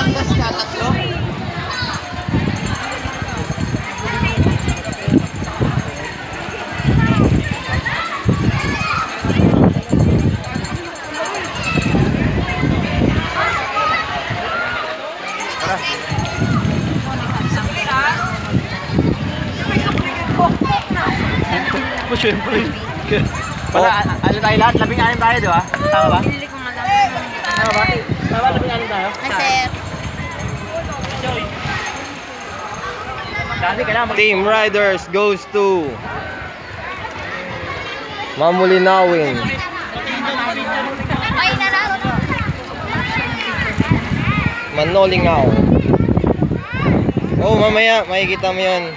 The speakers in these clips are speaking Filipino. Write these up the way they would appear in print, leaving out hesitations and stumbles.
Batangas ka, tatlo. Siyempre. Wala, ano tayo lahat? 16 tayo, di ba? Tama ba? Hindi ko malaman. Tama ba? Tama ba 16 tayo? Sir. Dati kailangan Team Riders goes to Mamulinawin. Ay, nararo. Manolingaw. Oh, mamaya makikita mo yun.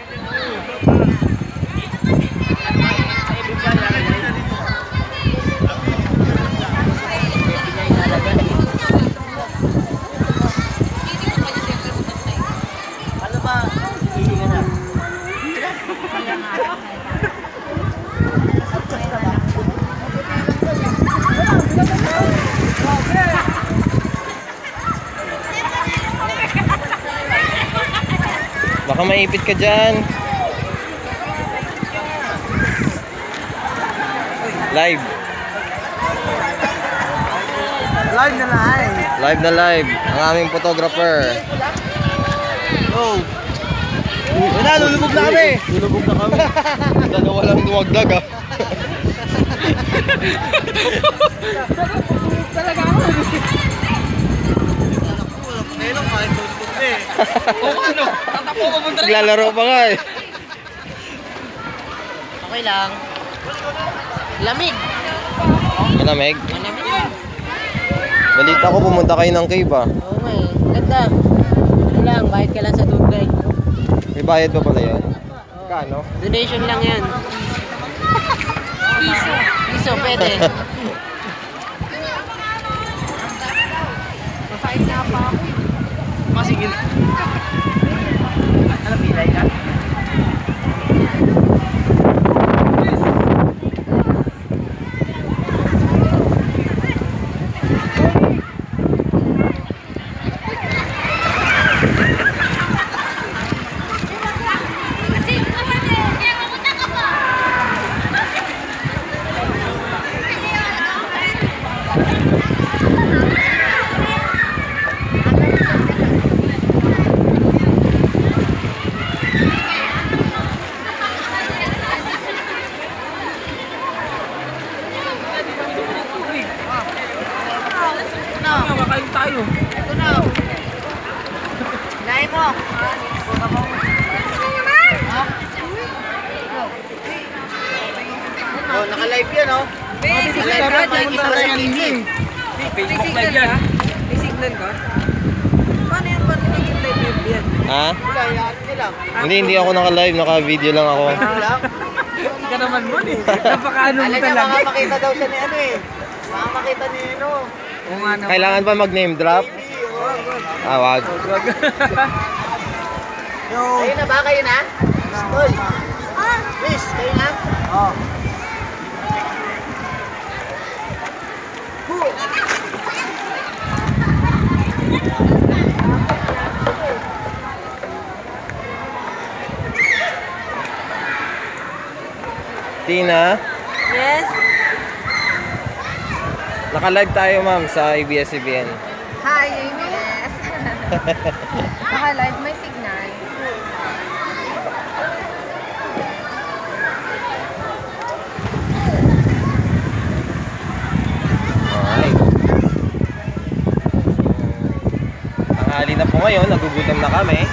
Baka maipit ka dyan. Live. Live na live. Live na live. Ang aming photographer. Oh. Wala, lulubog na kami. Lulubog na kami. Dalawa lang duwagdag ah. Talaga ako. Ngayon, kahit lulubog na eh. Oo, ano? Tatapo ko punta rin. Naglalaro pa nga eh. Okay lang. Lamig. Malamig. Malamig yan. Balita ko pumunta kayo ng cave ah. Oo nga eh. Ganda. Ano lang, bayad ka lang sa tour guide. May bayad pa pala yan? Kano? Donation lang yan. Piso. Piso, pwede. Makain na pa ako. Masigil. Ano, pilay ka? Kakain tayo. Ito na. Lain mo. Oh, naka-live yan oh. Naka-live ka, nakikita ko sa TV. Facebook live yan. May signal ka? Paano yan? Paano naging live yan? Ha? Wala, yan lang. Hindi ako naka-live, naka-video lang ako. Hindi ka naman mo eh. Napakaano mo talaga. Alam niya, makakita daw siya ni ano eh. Makakita ni ano. Kailangan ba mag-name drop? Ah, wag. Kayo na ba? Kayo na? Hoy. Please, kayo na? Oo. Tina, Yes? naka-live tayo ma'am sa ABS-CBN. Hi, yes. Naka-live, may signal. Alright. Tanghali na po ngayon, nagugutom na kami.